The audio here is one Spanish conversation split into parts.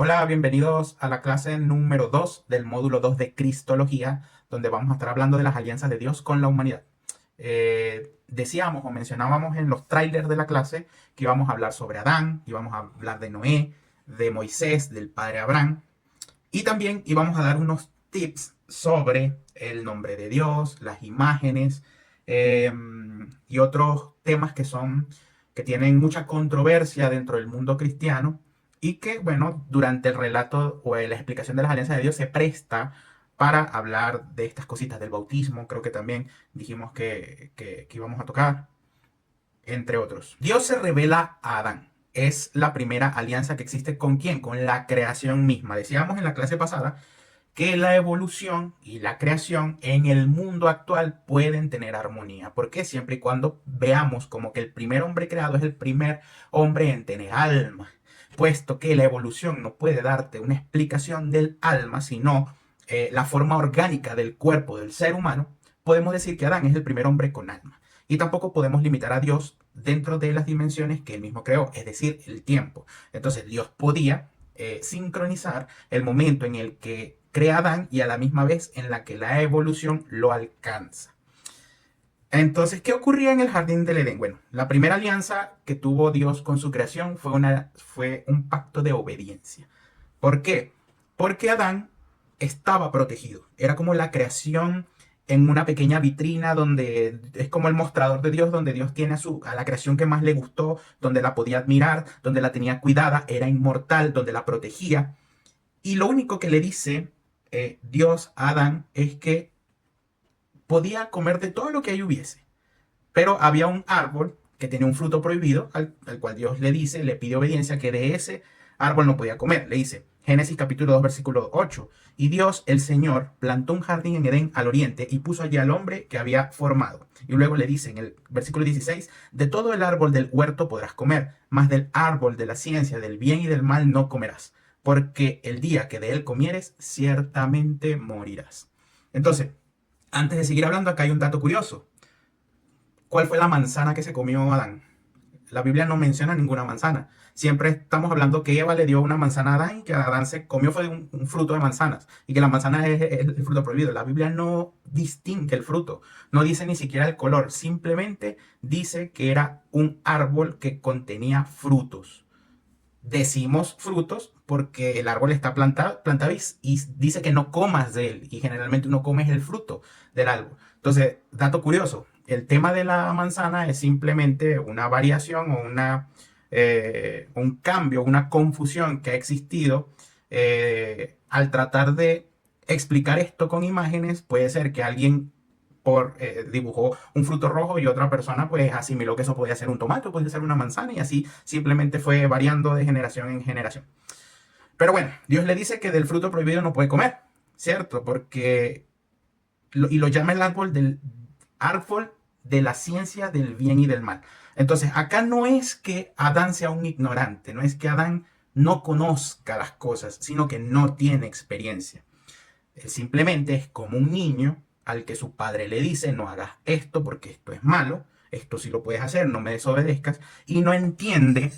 Hola, bienvenidos a la clase número 2 del módulo 2 de Cristología, donde vamos a estar hablando de las alianzas de Dios con la humanidad. Decíamos o mencionábamos en los trailers de la clase que íbamos a hablar sobre Adán, íbamos a hablar de Noé, de Moisés, del padre Abraham, y también íbamos a dar unos tips sobre el nombre de Dios, las imágenes eh, y otros temas que tienen mucha controversia dentro del mundo cristiano y que, bueno, durante el relato o la explicación de las alianzas de Dios se presta para hablar de estas cositas del bautismo. Creo que también dijimos que íbamos a tocar, entre otros. Dios se revela a Adán. Es la primera alianza que existe con quién, con la creación misma. Decíamos en la clase pasada que la evolución y la creación en el mundo actual pueden tener armonía. ¿Por qué? Siempre y cuando veamos como que el primer hombre creado es el primer hombre en tener alma. Puesto que la evolución no puede darte una explicación del alma, sino la forma orgánica del cuerpo del ser humano, podemos decir que Adán es el primer hombre con alma. Y tampoco podemos limitar a Dios dentro de las dimensiones que él mismo creó, es decir, el tiempo. Entonces Dios podía sincronizar el momento en el que crea a Adán y a la misma vez en la que la evolución lo alcanza. Entonces, ¿qué ocurría en el jardín del Edén? Bueno, la primera alianza que tuvo Dios con su creación fue un pacto de obediencia. ¿Por qué? Porque Adán estaba protegido. Era como la creación en una pequeña vitrina donde es como el mostrador de Dios, donde Dios tiene a la creación que más le gustó, donde la podía admirar, donde la tenía cuidada, era inmortal, donde la protegía. Y lo único que le dice Dios a Adán es que podía comer de todo lo que ahí hubiese. Pero había un árbol que tenía un fruto prohibido, al cual Dios le dice, le pide obediencia, que de ese árbol no podía comer. Le dice, Génesis capítulo 2, versículo 8. Y Dios, el Señor, plantó un jardín en Edén al oriente y puso allí al hombre que había formado. Y luego le dice en el versículo 16, de todo el árbol del huerto podrás comer, mas del árbol de la ciencia del bien y del mal no comerás, porque el día que de él comieres, ciertamente morirás. Entonces, antes de seguir hablando, acá hay un dato curioso. ¿Cuál fue la manzana que se comió Adán? La Biblia no menciona ninguna manzana. Siempre estamos hablando que Eva le dio una manzana a Adán y que Adán se comió fue un fruto de manzanas y que la manzana es el fruto prohibido. La Biblia no distingue el fruto, no dice ni siquiera el color, simplemente dice que era un árbol que contenía frutos. Decimos frutos porque el árbol está plantado y dice que no comas de él y generalmente uno come el fruto del árbol. Entonces, dato curioso, el tema de la manzana es simplemente una variación o un cambio, una confusión que ha existido al tratar de explicar esto con imágenes. Puede ser que alguien dibujó un fruto rojo y otra persona pues asimiló que eso podía ser un tomate, podía ser una manzana y así simplemente fue variando de generación en generación. Pero bueno, Dios le dice que del fruto prohibido no puede comer, ¿cierto? Y lo llama el árbol de la ciencia del bien y del mal. Entonces, acá no es que Adán sea un ignorante, no es que Adán no conozca las cosas, sino que no tiene experiencia. Él simplemente es como un niño al que su padre le dice, no hagas esto porque esto es malo, esto sí lo puedes hacer, no me desobedezcas, y no entiende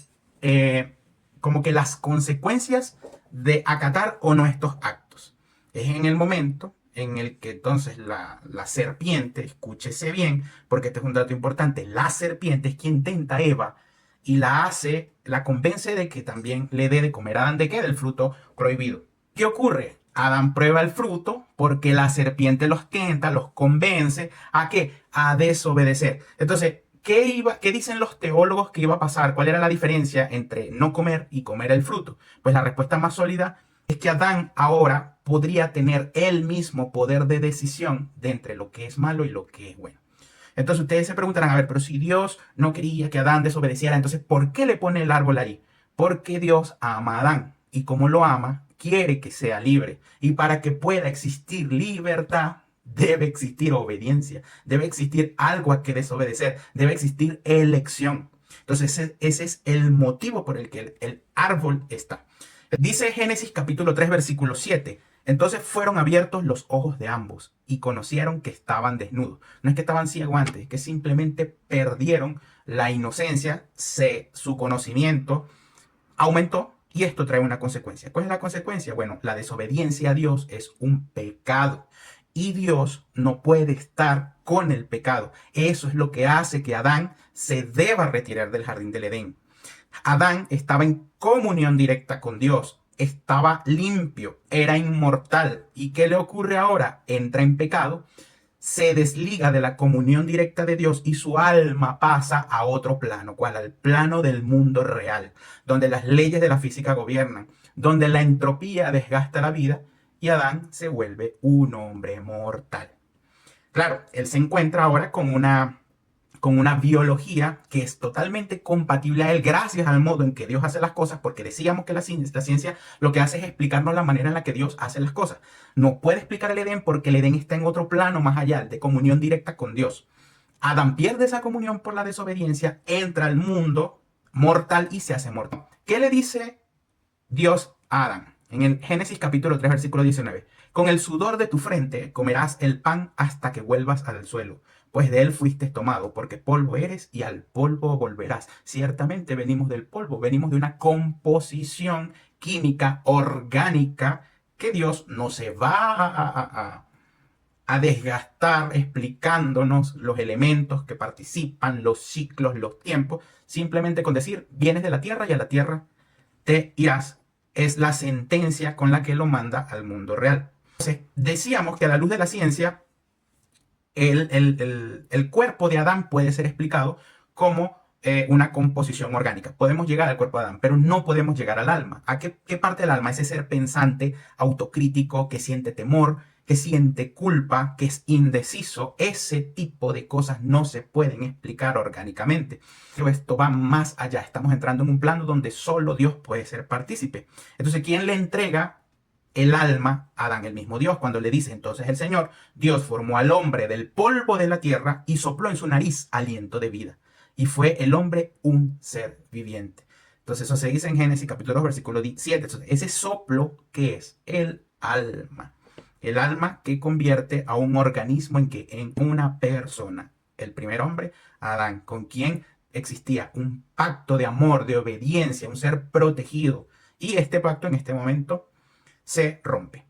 como que las consecuencias de acatar o no estos actos. Es en el momento en el que entonces la serpiente, escúchese bien, porque este es un dato importante, la serpiente es quien tenta a Eva y la convence de que también le dé de comer a Adán de qué, del fruto prohibido. ¿Qué ocurre? Adán prueba el fruto porque la serpiente los tienta, los convence a qué, a desobedecer. Entonces, ¿qué dicen los teólogos que iba a pasar? ¿Cuál era la diferencia entre no comer y comer el fruto? Pues la respuesta más sólida es que Adán ahora podría tener el mismo poder de decisión de entre lo que es malo y lo que es bueno. Entonces ustedes se preguntarán, a ver, pero si Dios no quería que Adán desobedeciera, entonces ¿por qué le pone el árbol ahí? Porque Dios ama a Adán y como lo ama, quiere que sea libre. Y para que pueda existir libertad, debe existir obediencia, debe existir algo a que desobedecer, debe existir elección. Entonces ese es el motivo por el que el árbol está. Dice Génesis capítulo 3 versículo 7. Entonces fueron abiertos los ojos de ambos y conocieron que estaban desnudos. No es que estaban ciegos antes, es que simplemente perdieron la inocencia, su conocimiento aumentó Y esto trae una consecuencia. ¿Cuál es la consecuencia? Bueno, la desobediencia a Dios es un pecado. Y Dios no puede estar con el pecado. Eso es lo que hace que Adán se deba retirar del jardín del Edén. Adán estaba en comunión directa con Dios, estaba limpio, era inmortal. ¿Y qué le ocurre ahora? Entra en pecado, se desliga de la comunión directa de Dios y su alma pasa a otro plano, ¿cuál? Al plano del mundo real, donde las leyes de la física gobiernan, donde la entropía desgasta la vida y Adán se vuelve un hombre mortal. Claro, él se encuentra ahora con una biología que es totalmente compatible a él gracias al modo en que Dios hace las cosas, porque decíamos que la ciencia lo que hace es explicarnos la manera en la que Dios hace las cosas. No puede explicar el Edén porque el Edén está en otro plano más allá, de comunión directa con Dios. Adán pierde esa comunión por la desobediencia, entra al mundo mortal y se hace mortal. ¿Qué le dice Dios a Adán? En el Génesis capítulo 3, versículo 19. Con el sudor de tu frente comerás el pan hasta que vuelvas al suelo, pues de él fuiste tomado, porque polvo eres y al polvo volverás. Ciertamente venimos del polvo, venimos de una composición química orgánica que Dios no se va a desgastar explicándonos los elementos que participan, los ciclos, los tiempos, simplemente con decir, vienes de la tierra y a la tierra te irás. Es la sentencia con la que lo manda al mundo real. Entonces, decíamos que a la luz de la ciencia, el cuerpo de Adán puede ser explicado como una composición orgánica. Podemos llegar al cuerpo de Adán, pero no podemos llegar al alma. ¿A qué parte del alma? Ese ser pensante, autocrítico, que siente temor, que siente culpa, que es indeciso. Ese tipo de cosas no se pueden explicar orgánicamente. Pero esto va más allá. Estamos entrando en un plano donde solo Dios puede ser partícipe. Entonces, ¿quién le entrega el alma a Adán? El mismo Dios, cuando le dice entonces el Señor, Dios formó al hombre del polvo de la tierra y sopló en su nariz aliento de vida. Y fue el hombre un ser viviente. Entonces eso se dice en Génesis capítulo 2, versículo 7. Entonces, ese soplo, ¿qué es? El alma. El alma que convierte a un organismo en una persona. El primer hombre, Adán, con quien existía un pacto de amor, de obediencia, un ser protegido. Y este pacto en este momento se rompe.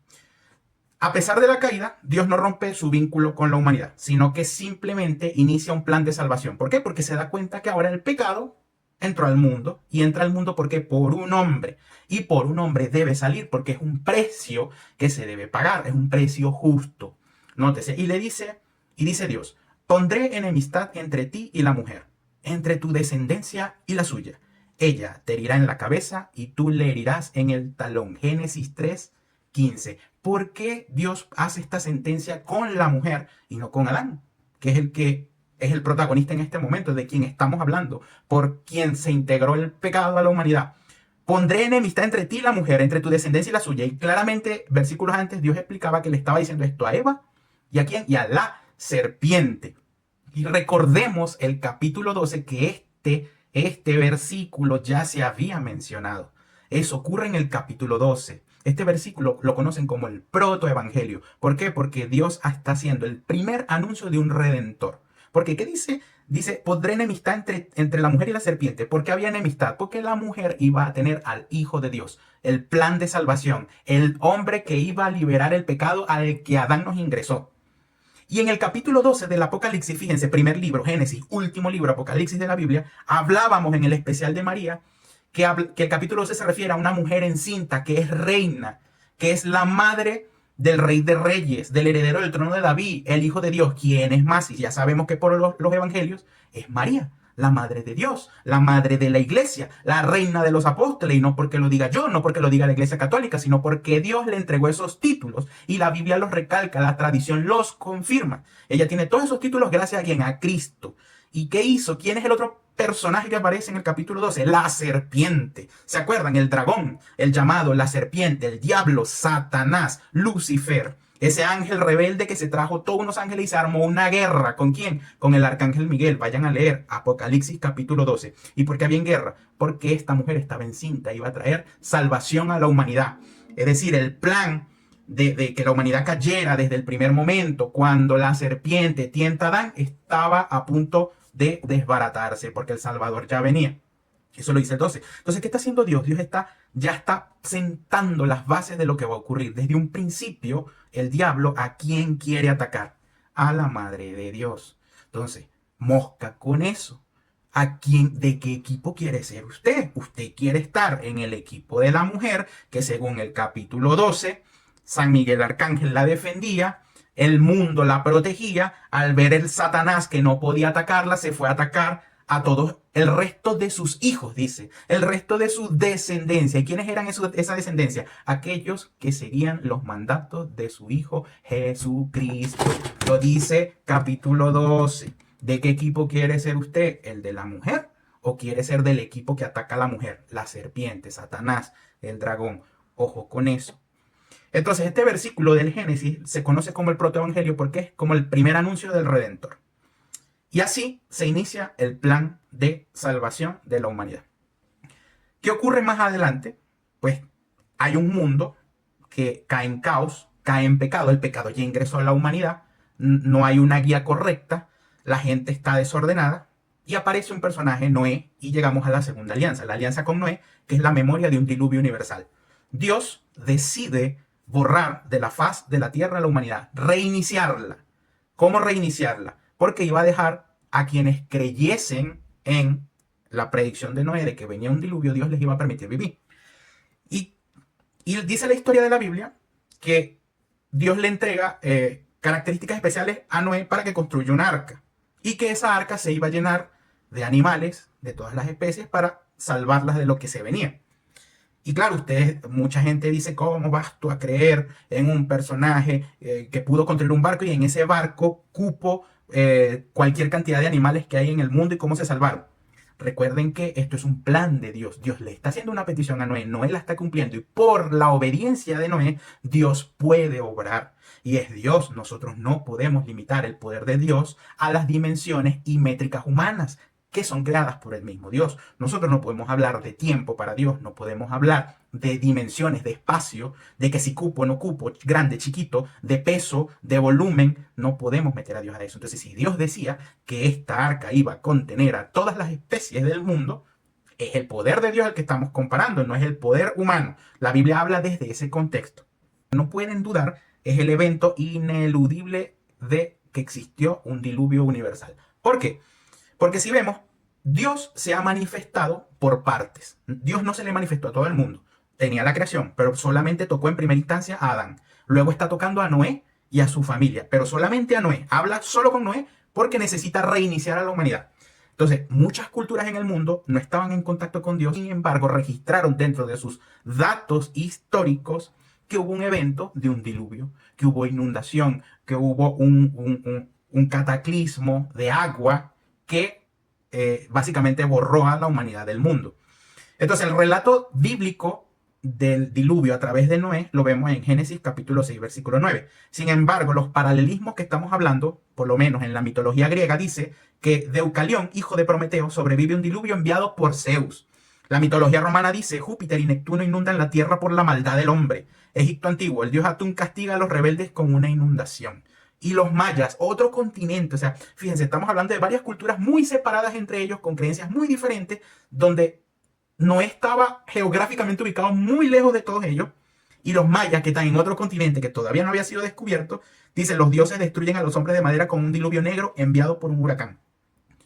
A pesar de la caída, Dios no rompe su vínculo con la humanidad, sino que simplemente inicia un plan de salvación. ¿Por qué? Porque se da cuenta que ahora el pecado entró al mundo, y entra al mundo porque por un hombre, y por un hombre debe salir, porque es un precio que se debe pagar, es un precio justo. Nótese, y dice Dios, pondré enemistad entre ti y la mujer, entre tu descendencia y la suya. Ella te herirá en la cabeza y tú le herirás en el talón. Génesis 3:15. ¿Por qué Dios hace esta sentencia con la mujer y no con Adán? Que es el protagonista en este momento, de quien estamos hablando, por quien se integró el pecado a la humanidad. Pondré enemistad entre ti y la mujer, entre tu descendencia y la suya. Y claramente, versículos antes, Dios explicaba que le estaba diciendo esto a Eva. ¿Y a quién? Y a la serpiente. Y recordemos el capítulo 12 que este versículo ya se había mencionado. Eso ocurre en el capítulo 12. Este versículo lo conocen como el protoevangelio. ¿Por qué? Porque Dios está haciendo el primer anuncio de un redentor. Porque, ¿qué dice? Dice, pondré enemistad entre la mujer y la serpiente. ¿Por qué había enemistad? Porque la mujer iba a tener al Hijo de Dios, el plan de salvación, el hombre que iba a liberar el pecado al que Adán nos ingresó. Y en el capítulo 12 del Apocalipsis, fíjense, primer libro, Génesis, último libro, Apocalipsis de la Biblia, hablábamos en el especial de María, que el capítulo 12 se refiere a una mujer encinta que es reina, que es la madre del rey de reyes, del heredero del trono de David, el Hijo de Dios. ¿Quién es más? Y ya sabemos que por los evangelios es María, la madre de Dios, la madre de la iglesia, la reina de los apóstoles. Y no porque lo diga yo, no porque lo diga la iglesia católica, sino porque Dios le entregó esos títulos y la Biblia los recalca, la tradición los confirma. Ella tiene todos esos títulos gracias a quien, a Cristo. ¿Y qué hizo? ¿Quién es el otro personaje que aparece en el capítulo 12? La serpiente. ¿Se acuerdan? El dragón, el llamado, la serpiente, el diablo, Satanás, Lucifer. Ese ángel rebelde que se trajo todos unos ángeles y se armó una guerra. ¿Con quién? Con el arcángel Miguel. Vayan a leer Apocalipsis capítulo 12. ¿Y por qué había guerra? Porque esta mujer estaba encinta y iba a traer salvación a la humanidad. Es decir, el plan de que la humanidad cayera desde el primer momento, cuando la serpiente tienta a Adán, estaba a punto de desbaratarse, porque el Salvador ya venía. Eso lo dice el 12. Entonces, ¿qué está haciendo Dios? Dios ya está sentando las bases de lo que va a ocurrir. Desde un principio, el diablo, ¿a quién quiere atacar? A la madre de Dios. Entonces, mosca con eso. ¿De qué equipo quiere ser usted? Usted quiere estar en el equipo de la mujer, que según el capítulo 12, San Miguel Arcángel la defendía, el mundo la protegía. Al ver el Satanás que no podía atacarla, se fue a atacar a todos el resto de sus hijos, dice, el resto de su descendencia. ¿Y quiénes eran esa descendencia? Aquellos que seguían los mandatos de su Hijo Jesucristo. Lo dice capítulo 12. ¿De qué equipo quiere ser usted? ¿El de la mujer? ¿O quiere ser del equipo que ataca a la mujer? La serpiente, Satanás, el dragón. Ojo con eso. Entonces, este versículo del Génesis se conoce como el protoevangelio porque es como el primer anuncio del Redentor. Y así se inicia el plan de salvación de la humanidad. ¿Qué ocurre más adelante? Pues hay un mundo que cae en caos, cae en pecado. El pecado ya ingresó a la humanidad. No hay una guía correcta. La gente está desordenada. Y aparece un personaje, Noé, y llegamos a la segunda alianza. La alianza con Noé, que es la memoria de un diluvio universal. Dios decide borrar de la faz de la tierra a la humanidad, reiniciarla. ¿Cómo reiniciarla? Porque iba a dejar a quienes creyesen en la predicción de Noé de que venía un diluvio, Dios les iba a permitir vivir. Y dice la historia de la Biblia que Dios le entrega características especiales a Noé para que construya una arca. Y que esa arca se iba a llenar de animales de todas las especies para salvarlas de lo que se venía. Y claro, mucha gente dice, ¿cómo vas tú a creer en un personaje que pudo construir un barco y en ese barco cupo cualquier cantidad de animales que hay en el mundo y cómo se salvaron? Recuerden que esto es un plan de Dios. Dios le está haciendo una petición a Noé. Noé la está cumpliendo y por la obediencia de Noé, Dios puede obrar. Y es Dios. Nosotros no podemos limitar el poder de Dios a las dimensiones y métricas humanas que son creadas por el mismo Dios. Nosotros no podemos hablar de tiempo para Dios, no podemos hablar de dimensiones, de espacio, de que si cupo o no cupo, grande, chiquito, de peso, de volumen, no podemos meter a Dios a eso. Entonces, si Dios decía que esta arca iba a contener a todas las especies del mundo, es el poder de Dios el que estamos comparando, no es el poder humano. La Biblia habla desde ese contexto. No pueden dudar, es el evento ineludible de que existió un diluvio universal. ¿Por qué? Porque si vemos, Dios se ha manifestado por partes. Dios no se le manifestó a todo el mundo. Tenía la creación, pero solamente tocó en primera instancia a Adán. Luego está tocando a Noé y a su familia, pero solamente a Noé. Habla solo con Noé porque necesita reiniciar a la humanidad. Entonces, muchas culturas en el mundo no estaban en contacto con Dios, sin embargo, registraron dentro de sus datos históricos que hubo un evento de un diluvio, que hubo inundación, que hubo un cataclismo de agua que básicamente borró a la humanidad del mundo. Entonces, el relato bíblico del diluvio a través de Noé lo vemos en Génesis capítulo 6, versículo 9. Sin embargo, los paralelismos que estamos hablando, por lo menos en la mitología griega, dice que Deucalión, hijo de Prometeo, sobrevive un diluvio enviado por Zeus. La mitología romana dice, Júpiter y Neptuno inundan la tierra por la maldad del hombre. Egipto antiguo, el dios Atún castiga a los rebeldes con una inundación. Y los mayas, otro continente, o sea, fíjense, estamos hablando de varias culturas muy separadas entre ellos, con creencias muy diferentes, donde Noé estaba geográficamente ubicado muy lejos de todos ellos, y los mayas, que están en otro continente que todavía no había sido descubierto, dicen, los dioses destruyen a los hombres de madera con un diluvio negro enviado por un huracán.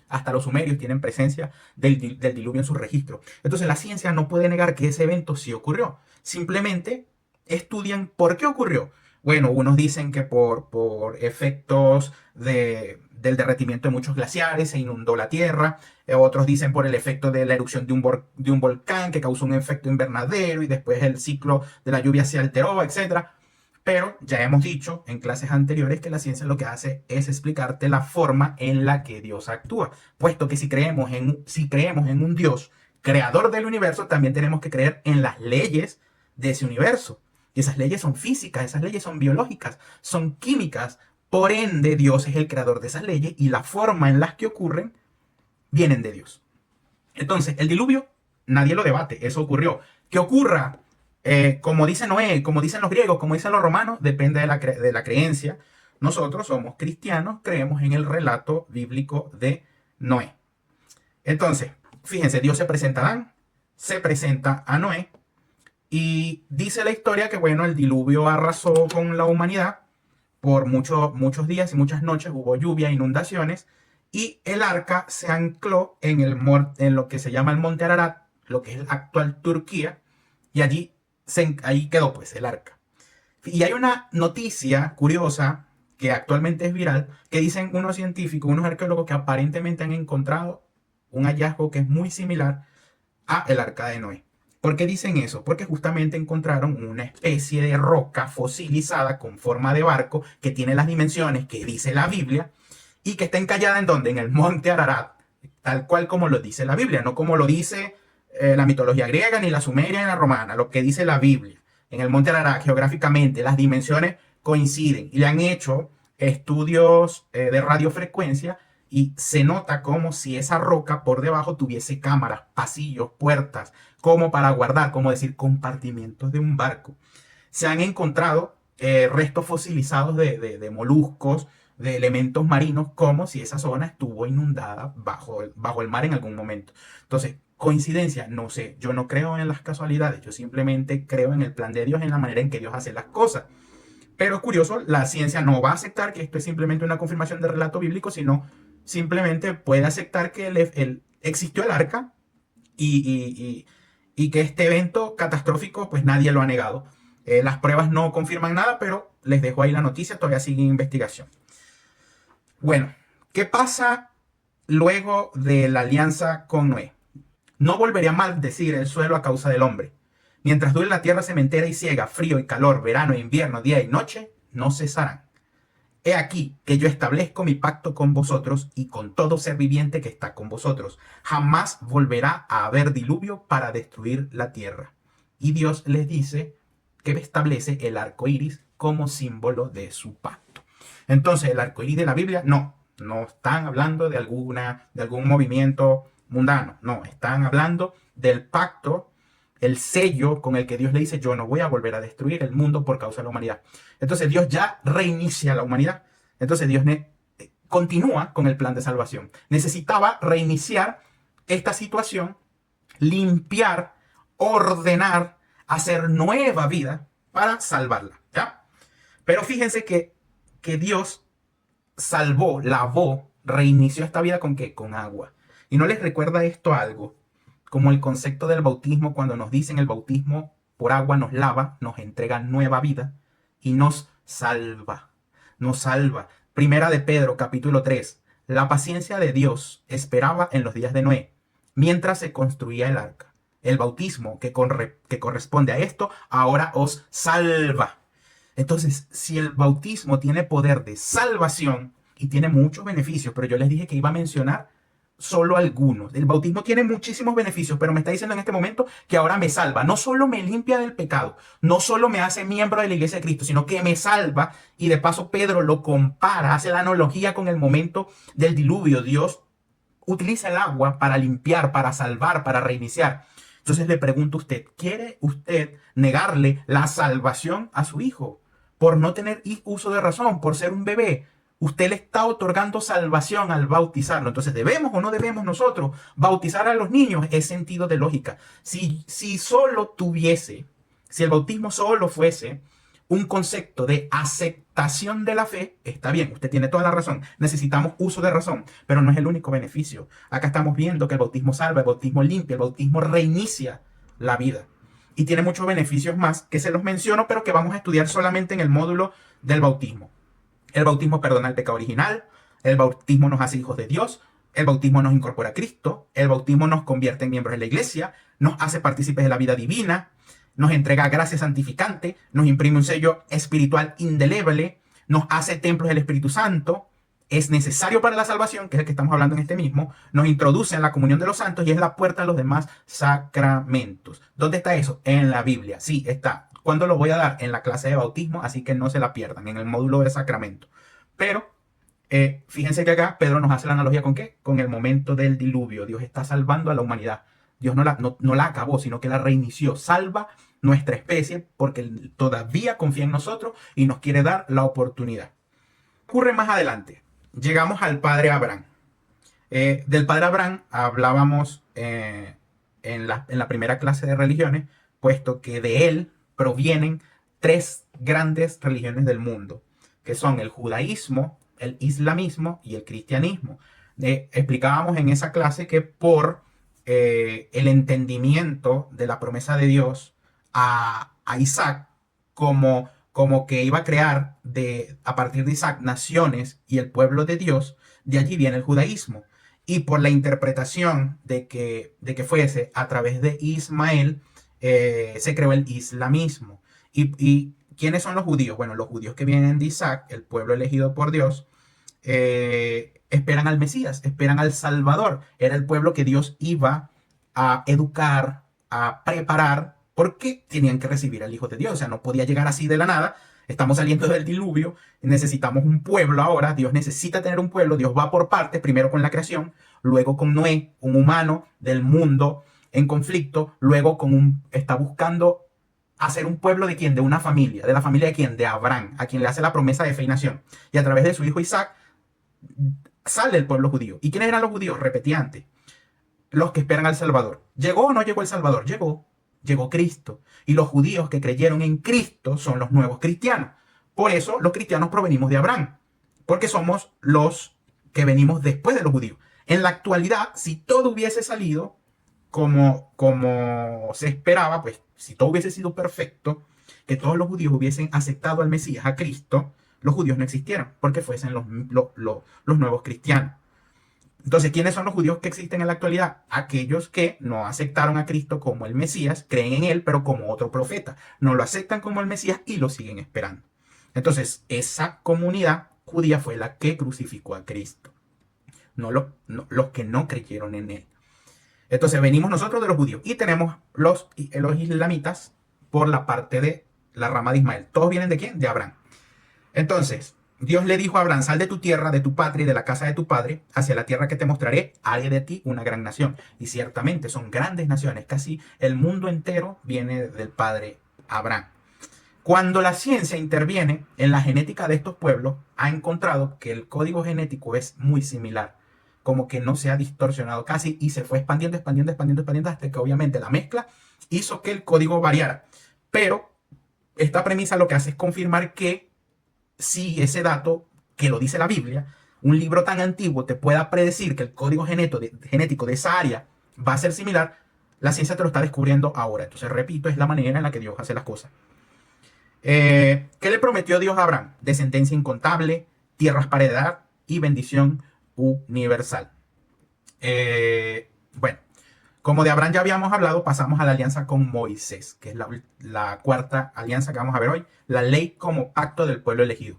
Hasta los sumerios tienen presencia del diluvio en su registro. Entonces la ciencia no puede negar que ese evento sí ocurrió. Simplemente estudian por qué ocurrió. Bueno, unos dicen que por efectos del derretimiento de muchos glaciares se inundó la Tierra. Otros dicen por el efecto de la erupción de un volcán que causó un efecto invernadero y después el ciclo de la lluvia se alteró, etc. Pero ya hemos dicho en clases anteriores que la ciencia lo que hace es explicarte la forma en la que Dios actúa. Puesto que si creemos en un Dios creador del universo, también tenemos que creer en las leyes de ese universo. Y esas leyes son físicas, esas leyes son biológicas, son químicas. Por ende, Dios es el creador de esas leyes y la forma en las que ocurren vienen de Dios. Entonces, el diluvio, nadie lo debate, eso ocurrió. Que ocurra, como dice Noé, como dicen los griegos, como dicen los romanos, depende de la creencia. Nosotros somos cristianos, creemos en el relato bíblico de Noé. Entonces, fíjense, Dios se presenta a Adán, se presenta a Noé, y dice la historia que, bueno, el diluvio arrasó con la humanidad por muchos días y muchas noches, hubo lluvia, inundaciones, y el arca se ancló en lo que se llama el Monte Ararat, lo que es la actual Turquía, y ahí quedó pues el arca. Y hay una noticia curiosa que actualmente es viral, que dicen unos científicos, unos arqueólogos que aparentemente han encontrado un hallazgo que es muy similar a el arca de Noé. ¿Por qué dicen eso? Porque justamente encontraron una especie de roca fosilizada con forma de barco que tiene las dimensiones que dice la Biblia y que está encallada en donde? En el monte Ararat, tal cual como lo dice la Biblia, no como lo dice la mitología griega, ni la sumeria, ni la romana, lo que dice la Biblia. En el monte Ararat, geográficamente, las dimensiones coinciden y le han hecho estudios de radiofrecuencia y se nota como si esa roca por debajo tuviese cámaras, pasillos, puertas, como para guardar, como decir, compartimientos de un barco. Se han encontrado restos fosilizados de moluscos, de elementos marinos, como si esa zona estuvo inundada bajo el mar en algún momento. Entonces, coincidencia, no sé, yo no creo en las casualidades, yo simplemente creo en el plan de Dios, en la manera en que Dios hace las cosas. Pero es curioso, la ciencia no va a aceptar que esto es simplemente una confirmación del relato bíblico, sino simplemente puede aceptar que existió el arca y que este evento catastrófico, pues nadie lo ha negado. Las pruebas no confirman nada, pero les dejo ahí la noticia, todavía sigue investigación. Bueno, ¿qué pasa luego de la alianza con Noé? No volvería a maldecir el suelo a causa del hombre. Mientras dure la tierra sementera y ciega, frío y calor, verano e invierno, día y noche, no cesarán. He aquí que yo establezco mi pacto con vosotros y con todo ser viviente que está con vosotros. Jamás volverá a haber diluvio para destruir la tierra. Y Dios les dice que establece el arco iris como símbolo de su pacto. Entonces, el arco iris de la Biblia, no están hablando de algún movimiento mundano, no, están hablando del pacto, el sello con el que Dios le dice, yo no voy a volver a destruir el mundo por causa de la humanidad. Entonces Dios ya reinicia la humanidad. Entonces Dios continúa con el plan de salvación. Necesitaba reiniciar esta situación, limpiar, ordenar, hacer nueva vida para salvarla, ¿ya? Pero fíjense que Dios salvó, lavó, reinició esta vida ¿con qué? Con agua. ¿Y no les recuerda esto algo? Como el concepto del bautismo, cuando nos dicen el bautismo por agua nos lava, nos entrega nueva vida y nos salva. Nos salva. Primera de Pedro, capítulo 3. La paciencia de Dios esperaba en los días de Noé, mientras se construía el arca. El bautismo que corresponde a esto, ahora os salva. Entonces, si el bautismo tiene poder de salvación y tiene muchos beneficios, pero yo les dije que iba a mencionar solo algunos. El bautismo tiene muchísimos beneficios, pero me está diciendo en este momento que ahora me salva. No solo me limpia del pecado, no solo me hace miembro de la iglesia de Cristo, sino que me salva. Y de paso Pedro lo compara, hace la analogía con el momento del diluvio. Dios utiliza el agua para limpiar, para salvar, para reiniciar. Entonces le pregunto a usted, ¿quiere usted negarle la salvación a su hijo por no tener uso de razón, por ser un bebé? Usted le está otorgando salvación al bautizarlo. Entonces, ¿debemos o no debemos nosotros bautizar a los niños? Es sentido de lógica. Si el bautismo solo fuese un concepto de aceptación de la fe, está bien, usted tiene toda la razón. Necesitamos uso de razón, pero no es el único beneficio. Acá estamos viendo que el bautismo salva, el bautismo limpia, el bautismo reinicia la vida. Y tiene muchos beneficios más que se los menciono, pero que vamos a estudiar solamente en el módulo del bautismo. El bautismo perdona el pecado original, el bautismo nos hace hijos de Dios, el bautismo nos incorpora a Cristo, el bautismo nos convierte en miembros de la iglesia, nos hace partícipes de la vida divina, nos entrega gracia santificante, nos imprime un sello espiritual indeleble, nos hace templos del Espíritu Santo, es necesario para la salvación, que es el que estamos hablando en este mismo, nos introduce en la comunión de los santos y es la puerta a los demás sacramentos. ¿Dónde está eso? En la Biblia. Sí, está. ¿Cuándo lo voy a dar? En la clase de bautismo, así que no se la pierdan, en el módulo de sacramento. Pero fíjense que acá Pedro nos hace la analogía ¿con qué? Con el momento del diluvio. Dios está salvando a la humanidad. Dios no la acabó, sino que la reinició. Salva nuestra especie porque todavía confía en nosotros y nos quiere dar la oportunidad. Ocurre más adelante. Llegamos al padre Abraham. Del padre Abraham hablábamos en la primera clase de religiones, puesto que de él provienen tres grandes religiones del mundo, que son el judaísmo, el islamismo y el cristianismo. Explicábamos en esa clase que por el entendimiento de la promesa de Dios a Isaac como que iba a crear a partir de Isaac naciones y el pueblo de Dios, de allí viene el judaísmo. Y por la interpretación de que fuese a través de Ismael, se creó el islamismo. ¿Y quiénes son los judíos? Bueno, los judíos que vienen de Isaac, el pueblo elegido por Dios, esperan al Mesías, esperan al Salvador. Era el pueblo que Dios iba a educar, a preparar, porque tenían que recibir al Hijo de Dios. O sea, no podía llegar así de la nada. Estamos saliendo del diluvio, necesitamos un pueblo ahora. Dios necesita tener un pueblo. Dios va por partes, primero con la creación, luego con Noé, un humano del mundo en conflicto, luego está buscando hacer un pueblo de quién, de una familia, de la familia de quién, de Abraham, a quien le hace la promesa de fe y nación. Y a través de su hijo Isaac sale el pueblo judío. ¿Y quiénes eran los judíos? Repetí antes, los que esperan al Salvador. ¿Llegó o no llegó el Salvador? Llegó Cristo. Y los judíos que creyeron en Cristo son los nuevos cristianos. Por eso los cristianos provenimos de Abraham, porque somos los que venimos después de los judíos. En la actualidad, si todo hubiese salido como se esperaba, pues si todo hubiese sido perfecto, que todos los judíos hubiesen aceptado al Mesías, a Cristo, los judíos no existieran, porque fuesen los nuevos cristianos. Entonces, ¿quiénes son los judíos que existen en la actualidad? Aquellos que no aceptaron a Cristo como el Mesías, creen en él, pero como otro profeta. No lo aceptan como el Mesías y lo siguen esperando. Entonces, esa comunidad judía fue la que crucificó a Cristo, no los que no creyeron en él. Entonces, venimos nosotros de los judíos y tenemos los islamitas por la parte de la rama de Ismael. ¿Todos vienen de quién? De Abraham. Entonces, Dios le dijo a Abraham: sal de tu tierra, de tu patria y de la casa de tu padre, hacia la tierra que te mostraré, haré de ti una gran nación. Y ciertamente son grandes naciones, casi el mundo entero viene del padre Abraham. Cuando la ciencia interviene en la genética de estos pueblos, ha encontrado que el código genético es muy similar, como que no se ha distorsionado casi y se fue expandiendo hasta que obviamente la mezcla hizo que el código variara. Pero esta premisa lo que hace es confirmar que si ese dato, que lo dice la Biblia, un libro tan antiguo te pueda predecir que el código genético de esa área va a ser similar, la ciencia te lo está descubriendo ahora. Entonces, repito, es la manera en la que Dios hace las cosas. ¿Qué le prometió Dios a Abraham? Descendencia incontable, tierras para heredar y bendición universal. Bueno, como de Abraham ya habíamos hablado, pasamos a la alianza con Moisés, que es la cuarta alianza que vamos a ver hoy, la ley como pacto del pueblo elegido.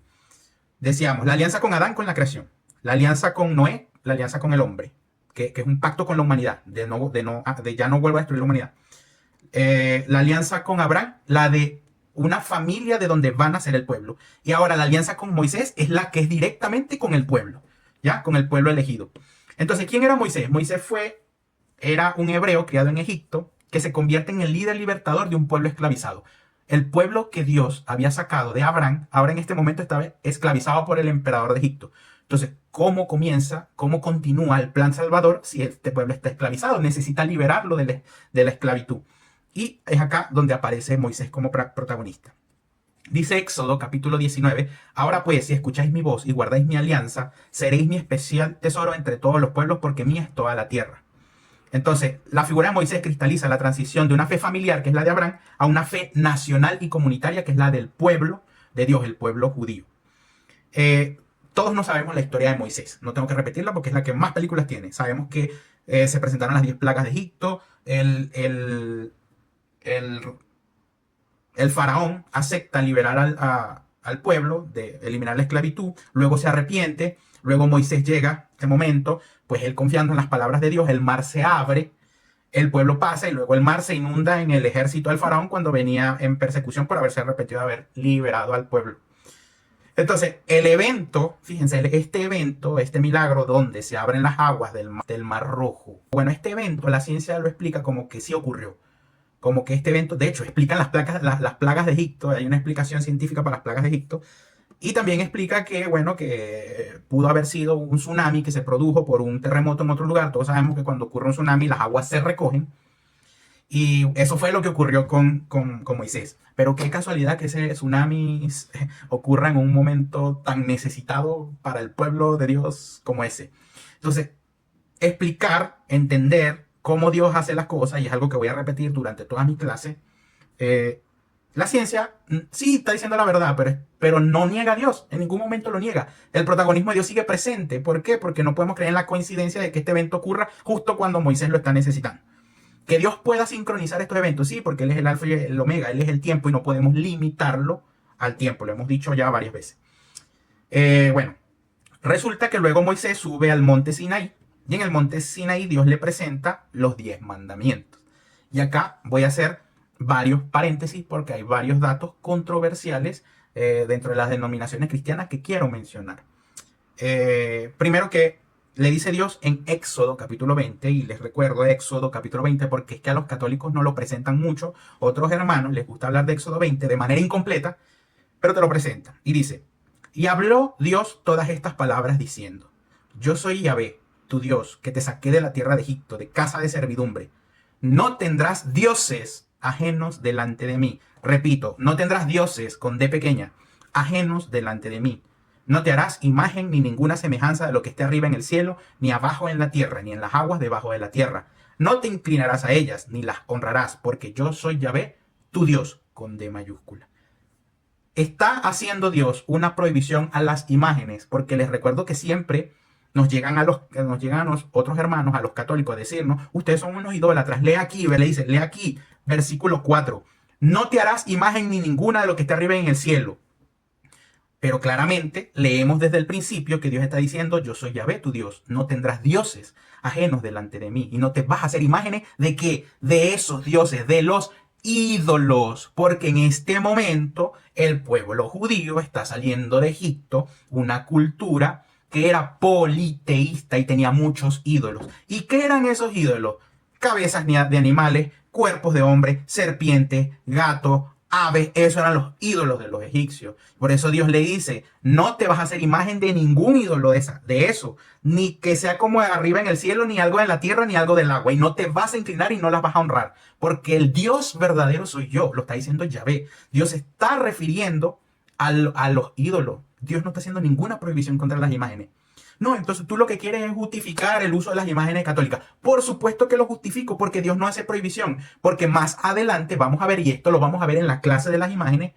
Decíamos, la alianza con Adán con la creación, la alianza con Noé, la alianza con el hombre, que es un pacto con la humanidad, de ya no vuelva a destruir la humanidad. La alianza con Abraham, la de una familia de donde va a nacer el pueblo. Y ahora la alianza con Moisés es la que es directamente con el pueblo, ¿ya? Con el pueblo elegido. Entonces, ¿quién era Moisés? Moisés era un hebreo criado en Egipto que se convierte en el líder libertador de un pueblo esclavizado. El pueblo que Dios había sacado de Abraham, ahora en este momento estaba esclavizado por el emperador de Egipto. Entonces, ¿cómo continúa el plan salvador si este pueblo está esclavizado? Necesita liberarlo de la esclavitud. Y es acá donde aparece Moisés como protagonista. Dice Éxodo capítulo 19, ahora pues, si escucháis mi voz y guardáis mi alianza, seréis mi especial tesoro entre todos los pueblos, porque mía es toda la tierra. Entonces, la figura de Moisés cristaliza la transición de una fe familiar, que es la de Abraham, a una fe nacional y comunitaria, que es la del pueblo de Dios, el pueblo judío. Todos no sabemos la historia de Moisés, no tengo que repetirla porque es la que más películas tiene. Sabemos que se presentaron las 10 plagas de Egipto, el faraón acepta liberar al pueblo, de eliminar la esclavitud, luego se arrepiente, luego Moisés llega, este momento, pues él confiando en las palabras de Dios, el mar se abre, el pueblo pasa y luego el mar se inunda en el ejército del faraón cuando venía en persecución por haberse arrepentido de haber liberado al pueblo. Entonces, el evento, fíjense, este milagro donde se abren las aguas del Mar Rojo. Bueno, este evento la ciencia lo explica como que sí ocurrió. Como que este evento, de hecho, explican las plagas de Egipto, hay una explicación científica para las plagas de Egipto, Y también explica que, bueno, que pudo haber sido un tsunami que se produjo por un terremoto en otro lugar. Todos sabemos que cuando ocurre un tsunami las aguas se recogen. Y eso fue lo que ocurrió con Moisés. Pero qué casualidad que ese tsunami ocurra en un momento tan necesitado para el pueblo de Dios como ese. Entonces, explicar, entender cómo Dios hace las cosas, y es algo que voy a repetir durante toda mi clase. eh, la ciencia sí está diciendo la verdad, pero no niega a Dios, en ningún momento lo niega. El protagonismo de Dios sigue presente. ¿Por qué? Porque no podemos creer en la coincidencia de que este evento ocurra justo cuando Moisés lo está necesitando. Que Dios pueda sincronizar estos eventos, sí, porque Él es el alfa y el omega, Él es el tiempo y no podemos limitarlo al tiempo, lo hemos dicho ya varias veces. Bueno, resulta que luego Moisés sube al monte Sinaí, y en el monte Sinaí Dios le presenta los 10 mandamientos. Y acá voy a hacer varios paréntesis porque hay varios datos controversiales dentro de las denominaciones cristianas que quiero mencionar. Primero que le dice Dios en Éxodo capítulo 20, y les recuerdo Éxodo capítulo 20 porque es que a los católicos no lo presentan mucho, otros hermanos les gusta hablar de Éxodo 20 de manera incompleta, pero te lo presentan. Y dice, y habló Dios todas estas palabras diciendo, yo soy Yahvé, tu Dios, que te saqué de la tierra de Egipto, de casa de servidumbre. No tendrás dioses ajenos delante de mí. Repito, no tendrás dioses con D pequeña, ajenos delante de mí. No te harás imagen ni ninguna semejanza de lo que esté arriba en el cielo, ni abajo en la tierra, ni en las aguas debajo de la tierra. No te inclinarás a ellas, ni las honrarás, porque yo soy Yahvé, tu Dios, con D mayúscula. Está haciendo Dios una prohibición a las imágenes, porque les recuerdo que siempre nos llegan a los otros hermanos, a los católicos, a decirnos, ustedes son unos idólatras. Lee aquí, le dice, lee aquí, versículo 4. No te harás imagen ni ninguna de lo que esté arriba en el cielo. Pero claramente leemos desde el principio que Dios está diciendo, yo soy Yahvé, tu Dios, no tendrás dioses ajenos delante de mí, y no te vas a hacer imágenes de qué, de esos dioses, de los ídolos, porque en este momento el pueblo judío está saliendo de Egipto, una cultura que era politeísta y tenía muchos ídolos. ¿Y qué eran esos ídolos? Cabezas de animales, cuerpos de hombres, serpientes, gatos, aves, esos eran los ídolos de los egipcios. Por eso Dios le dice, no te vas a hacer imagen de ningún ídolo de eso, ni que sea como arriba en el cielo, ni algo en la tierra, ni algo del agua, y no te vas a inclinar y no las vas a honrar, porque el Dios verdadero soy yo, lo está diciendo Yahvé. Dios está refiriendo a los ídolos. Dios no está haciendo ninguna prohibición contra las imágenes. No, entonces tú lo que quieres es justificar el uso de las imágenes católicas. Por supuesto que lo justifico porque Dios no hace prohibición. Porque más adelante vamos a ver, y esto lo vamos a ver en la clase de las imágenes,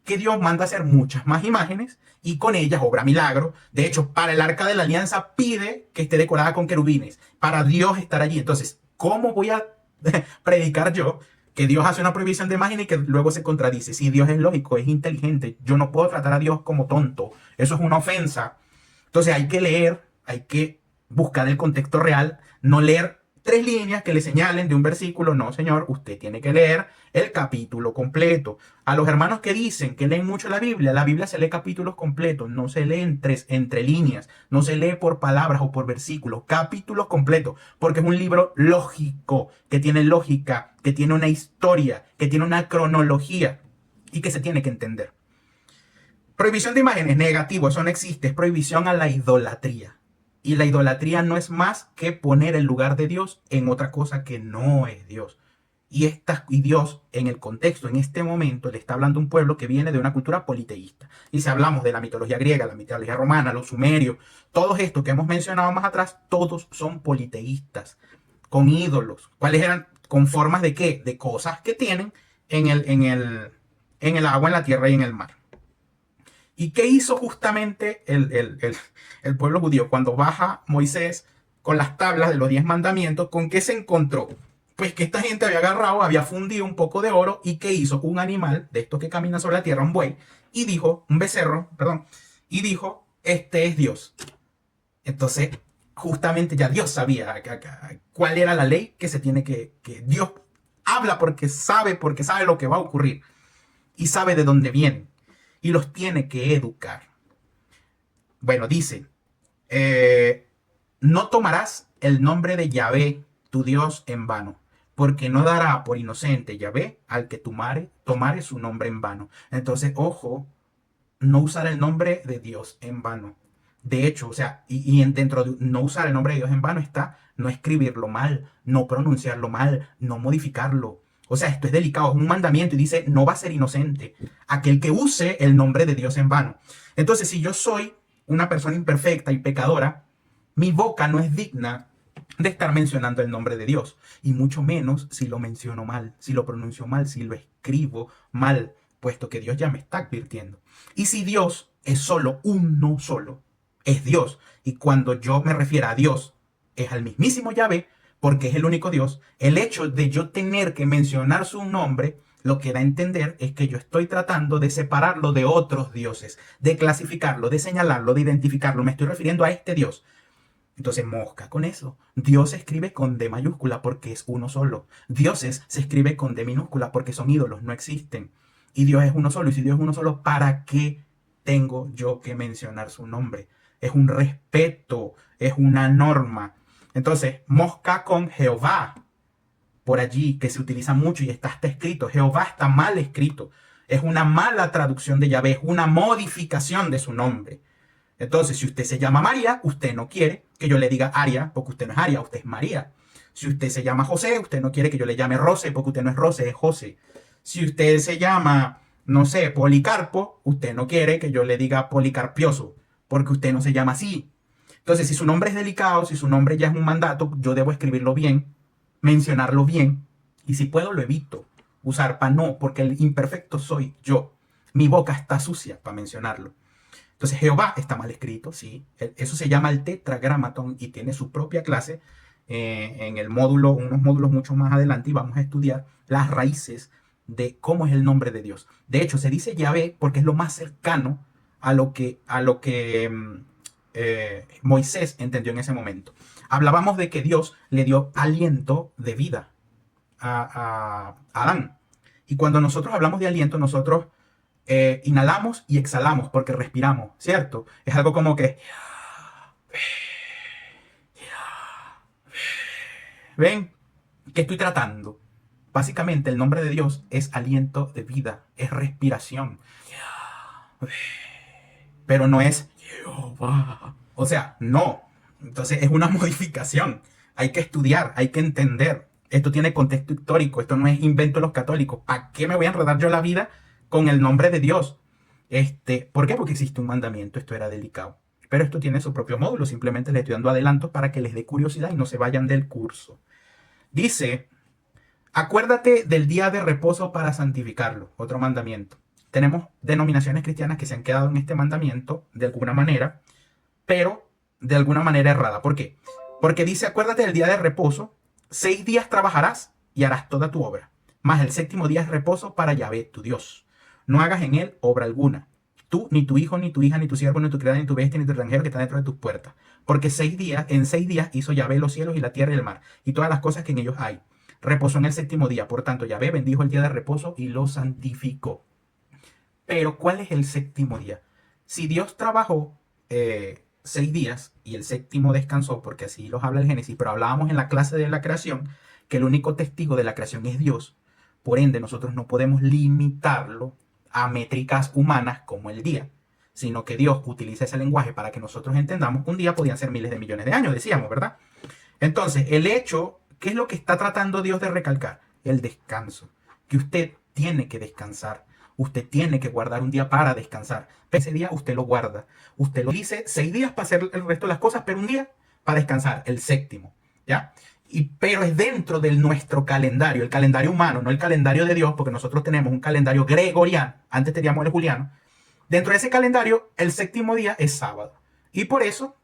que Dios manda a hacer muchas más imágenes y con ellas obra milagro. De hecho, para el Arca de la Alianza pide que esté decorada con querubines, para Dios estar allí. Entonces, ¿cómo voy a predicar yo que Dios hace una prohibición de imagen y que luego se contradice? Si Dios es lógico, es inteligente, yo no puedo tratar a Dios como tonto. Eso es una ofensa. Entonces hay que leer, hay que buscar el contexto real, no leer 3 líneas que le señalen de un versículo. No, señor, usted tiene que leer el capítulo completo. A los hermanos que dicen que leen mucho la Biblia se lee capítulos completos, no se lee entre líneas, no se lee por palabras o por versículos, capítulos completos, porque es un libro lógico, que tiene lógica, que tiene una historia, que tiene una cronología y que se tiene que entender. Prohibición de imágenes, negativo, eso no existe, es prohibición a la idolatría. Y la idolatría no es más que poner el lugar de Dios en otra cosa que no es Dios. Y Dios, en el contexto, en este momento, le está hablando a un pueblo que viene de una cultura politeísta. Y si hablamos de la mitología griega, la mitología romana, los sumerios, todos estos que hemos mencionado más atrás, todos son politeístas, con ídolos. ¿Cuáles eran? ¿Con formas de qué? De cosas que tienen en el agua, en la tierra y en el mar. ¿Y qué hizo justamente el pueblo judío cuando baja Moisés con las tablas de los 10 mandamientos? ¿Con qué se encontró? Pues que esta gente había agarrado, había fundido un poco de oro, y ¿qué hizo? Un animal de estos que camina sobre la tierra, un buey, y dijo, un becerro, perdón, y dijo, este es Dios. Entonces, justamente ya Dios sabía cuál era la ley que se tiene que Dios habla porque sabe lo que va a ocurrir y sabe de dónde vienen y los tiene que educar. Bueno, dice, no tomarás el nombre de Yahvé, tu Dios, en vano, porque no dará por inocente Yahvé al que tomare su nombre en vano. Entonces, ojo, no usar el nombre de Dios en vano. De hecho, o sea, dentro de no usar el nombre de Dios en vano está no escribirlo mal, no pronunciarlo mal, no modificarlo. O sea, esto es delicado, es un mandamiento y dice, no va a ser inocente aquel que use el nombre de Dios en vano. Entonces, si yo soy una persona imperfecta y pecadora, mi boca no es digna de estar mencionando el nombre de Dios. Y mucho menos si lo menciono mal, si lo pronuncio mal, si lo escribo mal, puesto que Dios ya me está advirtiendo. Y si Dios es solo uno solo, es Dios. Y cuando yo me refiero a Dios, es al mismísimo Yahvé, porque es el único Dios. El hecho de yo tener que mencionar su nombre, lo que da a entender es que yo estoy tratando de separarlo de otros dioses, de clasificarlo, de señalarlo, de identificarlo. Me estoy refiriendo a este Dios. Entonces, mosca con eso. Dios se escribe con D mayúscula porque es uno solo. Dioses se escribe con D minúscula porque son ídolos, no existen. Y Dios es uno solo. Y si Dios es uno solo, ¿para qué tengo yo que mencionar su nombre? Es un respeto, es una norma. Entonces, mosca con Jehová. Por allí, que se utiliza mucho y está escrito. Jehová está mal escrito. Es una mala traducción de Yahvé, es una modificación de su nombre. Entonces, si usted se llama María, usted no quiere que yo le diga Aria, porque usted no es Aria, usted es María. Si usted se llama José, usted no quiere que yo le llame Rose, porque usted no es Rose, es José. Si usted se llama, no sé, Policarpo, usted no quiere que yo le diga Policarpioso, porque usted no se llama así. Entonces, si su nombre es delicado, si su nombre ya es un mandato, yo debo escribirlo bien, mencionarlo bien, y si puedo lo evito. Usar pa no, porque el imperfecto soy yo. Mi boca está sucia para mencionarlo. Entonces Jehová está mal escrito, sí. Eso se llama el tetragramatón y tiene su propia clase en el módulo, unos módulos mucho más adelante, y vamos a estudiar las raíces de cómo es el nombre de Dios. De hecho, se dice Yahvé porque es lo más cercano a lo que Moisés entendió en ese momento. Hablábamos de que Dios le dio aliento de vida a Adán. Y cuando nosotros hablamos de aliento, nosotros inhalamos y exhalamos porque respiramos, ¿cierto? Es algo como que, ¿ven? ¿Qué estoy tratando? Básicamente el nombre de Dios es aliento de vida, es respiración. Pero no es Jehová. O sea, no. Entonces es una modificación. Hay que estudiar, hay que entender. Esto tiene contexto histórico, esto no es invento de los católicos. ¿Para qué me voy a enredar yo la vida con el nombre de Dios? ¿Por qué? Porque existe un mandamiento, esto era delicado. Pero esto tiene su propio módulo, simplemente les estoy dando adelantos para que les dé curiosidad y no se vayan del curso. Dice, acuérdate del día de reposo para santificarlo, otro mandamiento. Tenemos denominaciones cristianas que se han quedado en este mandamiento de alguna manera, pero de alguna manera errada. ¿Por qué? Porque dice, acuérdate del día de reposo, 6 días trabajarás y harás toda tu obra, mas el séptimo día es reposo para Yahvé, tu Dios. No hagas en él obra alguna, tú, ni tu hijo, ni tu hija, ni tu siervo, ni tu criada, ni tu bestia, ni tu extranjero que está dentro de tus puertas. Porque en 6 días hizo Yahvé los cielos y la tierra y el mar, y todas las cosas que en ellos hay. Reposó en el séptimo día, por tanto Yahvé bendijo el día de reposo y lo santificó. Pero ¿cuál es el séptimo día? Si Dios trabajó 6 días y el séptimo descansó, porque así los habla el Génesis, pero hablábamos en la clase de la creación que el único testigo de la creación es Dios. Por ende, nosotros no podemos limitarlo a métricas humanas como el día, sino que Dios utiliza ese lenguaje para que nosotros entendamos que un día podían ser miles de millones de años, decíamos, ¿verdad? Entonces, el hecho, ¿qué es lo que está tratando Dios de recalcar? El descanso, que usted tiene que descansar. Usted tiene que guardar un día para descansar. Ese día usted lo guarda. Usted lo dice 6 días para hacer el resto de las cosas, pero un día para descansar, el séptimo. ¿Ya? Pero es dentro de nuestro calendario, el calendario humano, no el calendario de Dios, porque nosotros tenemos un calendario gregoriano. Antes teníamos el juliano. Dentro de ese calendario, el séptimo día es sábado. Y por eso,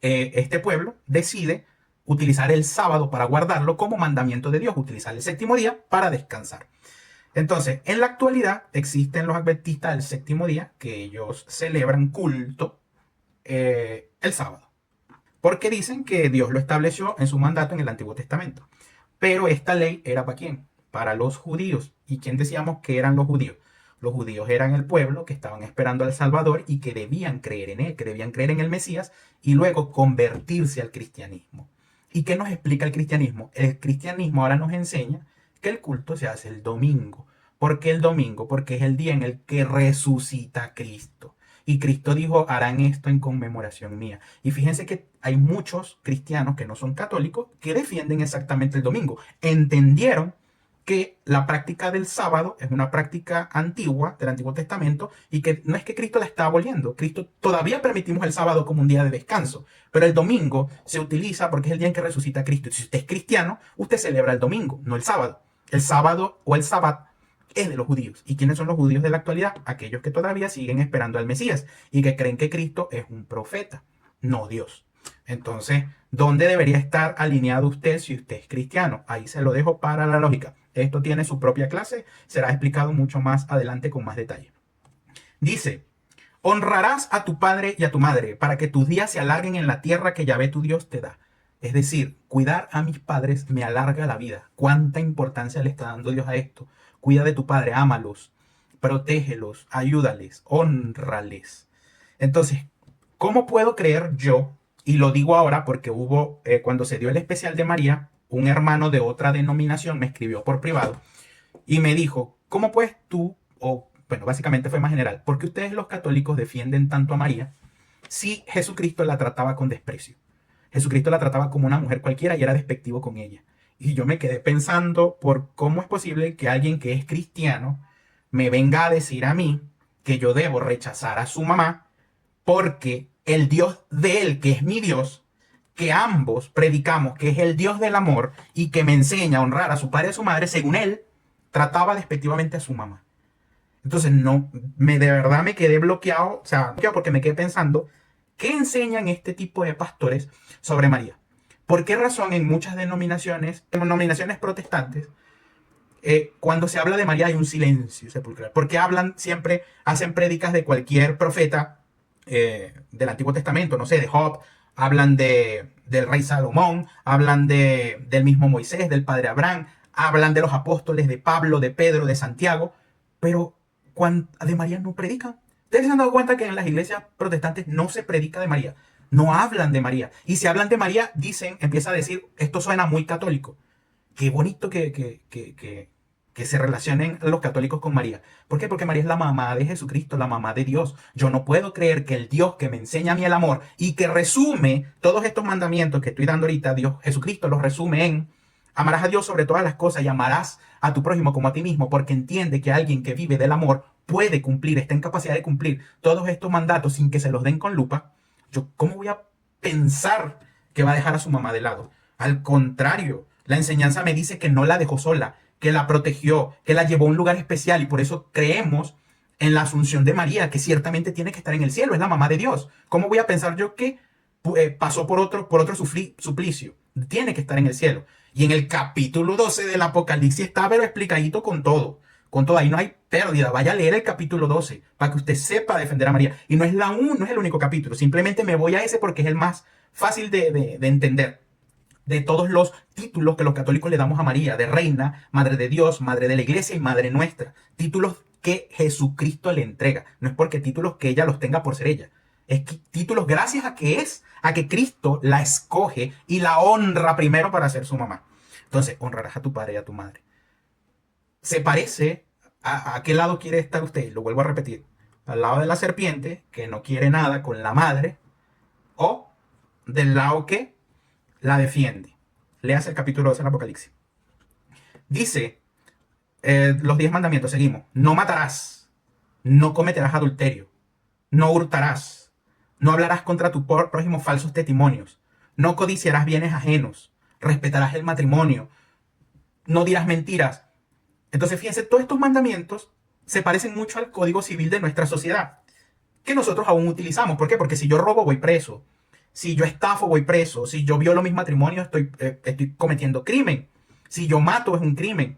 este pueblo decide utilizar el sábado para guardarlo como mandamiento de Dios, utilizar el séptimo día para descansar. Entonces, en la actualidad existen los adventistas del séptimo día que ellos celebran culto el sábado. Porque dicen que Dios lo estableció en su mandato en el Antiguo Testamento. Pero esta ley era ¿para quién? Para los judíos. ¿Y quién decíamos que eran los judíos? Los judíos eran el pueblo que estaban esperando al Salvador y que debían creer en él, que debían creer en el Mesías y luego convertirse al cristianismo. ¿Y qué nos explica el cristianismo? El cristianismo ahora nos enseña que el culto se hace el domingo. ¿Por qué el domingo? Porque es el día en el que resucita Cristo. Y Cristo dijo, harán esto en conmemoración mía. Y fíjense que hay muchos cristianos que no son católicos que defienden exactamente el domingo. Entendieron que la práctica del sábado es una práctica antigua del Antiguo Testamento y que no es que Cristo la está aboliendo. Cristo todavía permitimos el sábado como un día de descanso, pero el domingo se utiliza porque es el día en que resucita Cristo. Y si usted es cristiano, usted celebra el domingo, no el sábado. El sábado o el sábado es de los judíos. ¿Y quiénes son los judíos de la actualidad? Aquellos que todavía siguen esperando al Mesías y que creen que Cristo es un profeta, no Dios. Entonces, ¿dónde debería estar alineado usted si usted es cristiano? Ahí se lo dejo para la lógica. Esto tiene su propia clase, será explicado mucho más adelante con más detalle. Dice, honrarás a tu padre y a tu madre para que tus días se alarguen en la tierra que Yahvé tu Dios te da. Es decir, cuidar a mis padres me alarga la vida. ¿Cuánta importancia le está dando Dios a esto? Cuida de tu padre, ámalos, protégelos, ayúdales, hónrales. Entonces, ¿cómo puedo creer yo? Y lo digo ahora porque hubo, cuando se dio el especial de María, un hermano de otra denominación me escribió por privado y me dijo, ¿cómo puedes tú, o bueno, básicamente fue más general, ¿por qué ustedes los católicos defienden tanto a María si Jesucristo la trataba con desprecio? Jesucristo la trataba como una mujer cualquiera y era despectivo con ella. Y yo me quedé pensando por cómo es posible que alguien que es cristiano me venga a decir a mí que yo debo rechazar a su mamá porque el Dios de él, que es mi Dios, que ambos predicamos que es el Dios del amor y que me enseña a honrar a su padre y a su madre, según él, trataba despectivamente a su mamá. Entonces, no, de verdad me quedé bloqueado, o sea, porque me quedé pensando, ¿qué enseñan este tipo de pastores sobre María? ¿Por qué razón en muchas denominaciones protestantes, cuando se habla de María hay un silencio sepulcral? Porque hablan siempre, hacen prédicas de cualquier profeta del Antiguo Testamento, no sé, de Job, hablan del rey Salomón, hablan del mismo Moisés, del padre Abraham, hablan de los apóstoles, de Pablo, de Pedro, de Santiago, pero de María no predican. Ustedes se han dado cuenta que en las iglesias protestantes no se predica de María, no hablan de María. Y si hablan de María, empieza a decir, esto suena muy católico. Qué bonito que se relacionen los católicos con María. ¿Por qué? Porque María es la mamá de Jesucristo, la mamá de Dios. Yo no puedo creer que el Dios que me enseña a mí el amor y que resume todos estos mandamientos que estoy dando ahorita, Dios, Jesucristo los resume en amarás a Dios sobre todas las cosas y amarás a tu prójimo como a ti mismo, porque entiende que alguien que vive del amor puede cumplir, está en capacidad de cumplir todos estos mandatos sin que se los den con lupa. Yo, ¿cómo voy a pensar que va a dejar a su mamá de lado? Al contrario, la enseñanza me dice que no la dejó sola, que la protegió, que la llevó a un lugar especial y por eso creemos en la asunción de María, que ciertamente tiene que estar en el cielo, es la mamá de Dios. ¿Cómo voy a pensar yo que pasó por otro suplicio? Tiene que estar en el cielo. Y en el capítulo 12 del Apocalipsis está pero explicadito con todo. Con todo, ahí no hay pérdida. Vaya a leer el capítulo 12 para que usted sepa defender a María. Y no es el único capítulo. Simplemente me voy a ese porque es el más fácil de entender. De todos los títulos que los católicos le damos a María, de reina, madre de Dios, madre de la iglesia y madre nuestra. Títulos que Jesucristo le entrega. No es porque títulos que ella los tenga por ser ella. Es que títulos gracias a que Cristo la escoge y la honra primero para ser su mamá. Entonces, honrarás a tu padre y a tu madre. Se parece a qué lado quiere estar usted. Lo vuelvo a repetir. Al lado de la serpiente, que no quiere nada con la madre, o del lado que la defiende. Léase el capítulo 12 del Apocalipsis. Dice, los 10 mandamientos, seguimos. No matarás, no cometerás adulterio, no hurtarás, no hablarás contra tu prójimo falsos testimonios, no codiciarás bienes ajenos, respetarás el matrimonio, no dirás mentiras. Entonces, fíjense, todos estos mandamientos se parecen mucho al código civil de nuestra sociedad, que nosotros aún utilizamos. ¿Por qué? Porque si yo robo, voy preso. Si yo estafo, voy preso. Si yo violo mis matrimonios, estoy cometiendo crimen. Si yo mato, es un crimen.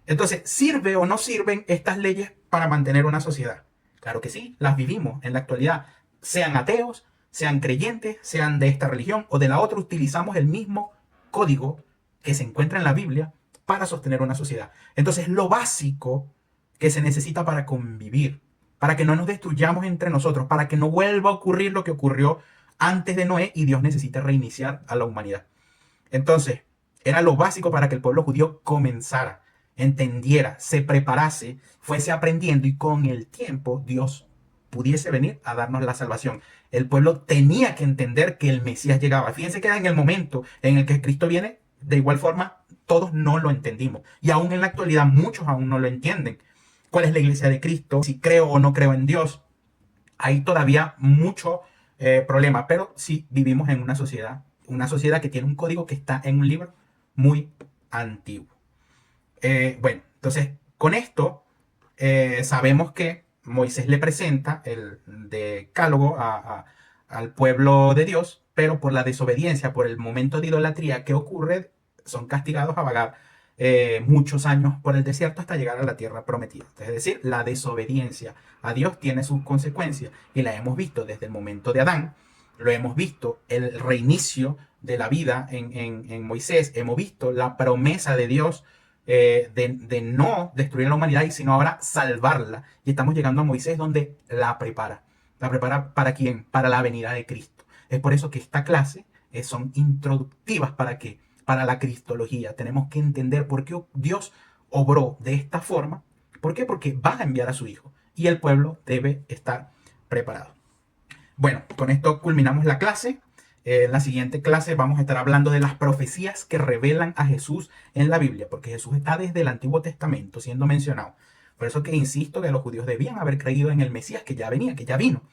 Entonces, ¿sirve o no sirven estas leyes para mantener una sociedad? Claro que sí, las vivimos en la actualidad. Sean ateos, sean creyentes, sean de esta religión o de la otra, utilizamos el mismo código que se encuentra en la Biblia para sostener una sociedad. Entonces, lo básico que se necesita para convivir, para que no nos destruyamos entre nosotros, para que no vuelva a ocurrir lo que ocurrió antes de Noé y Dios necesita reiniciar a la humanidad. Entonces, era lo básico para que el pueblo judío comenzara, entendiera, se preparase, fuese aprendiendo y con el tiempo Dios pudiese venir a darnos la salvación. El pueblo tenía que entender que el Mesías llegaba. Fíjense que en el momento en el que Cristo viene, de igual forma, todos no lo entendimos. Y aún en la actualidad, muchos aún no lo entienden. ¿Cuál es la iglesia de Cristo? Si creo o no creo en Dios. Hay todavía mucho problema, pero sí vivimos en una sociedad que tiene un código que está en un libro muy antiguo. Bueno, entonces, con esto sabemos que Moisés le presenta el decálogo al pueblo de Dios, pero por la desobediencia, por el momento de idolatría que ocurre, son castigados a vagar muchos años por el desierto hasta llegar a la tierra prometida. Es decir, la desobediencia a Dios tiene sus consecuencias y la hemos visto desde el momento de Adán, lo hemos visto el reinicio de la vida en Moisés, hemos visto la promesa de Dios de no destruir la humanidad y sino ahora salvarla. Y estamos llegando a Moisés donde la prepara. ¿La prepara para quién? Para la venida de Cristo. Es por eso que esta clase son introductivas para qué? Para la cristología. Tenemos que entender por qué Dios obró de esta forma. ¿Por qué? Porque va a enviar a su Hijo y el pueblo debe estar preparado. Bueno, con esto culminamos la clase. En la siguiente clase vamos a estar hablando de las profecías que revelan a Jesús en la Biblia, porque Jesús está desde el Antiguo Testamento siendo mencionado. Por eso que insisto que los judíos debían haber creído en el Mesías que ya venía, que ya vino.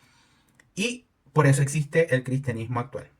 Y por eso existe el cristianismo actual.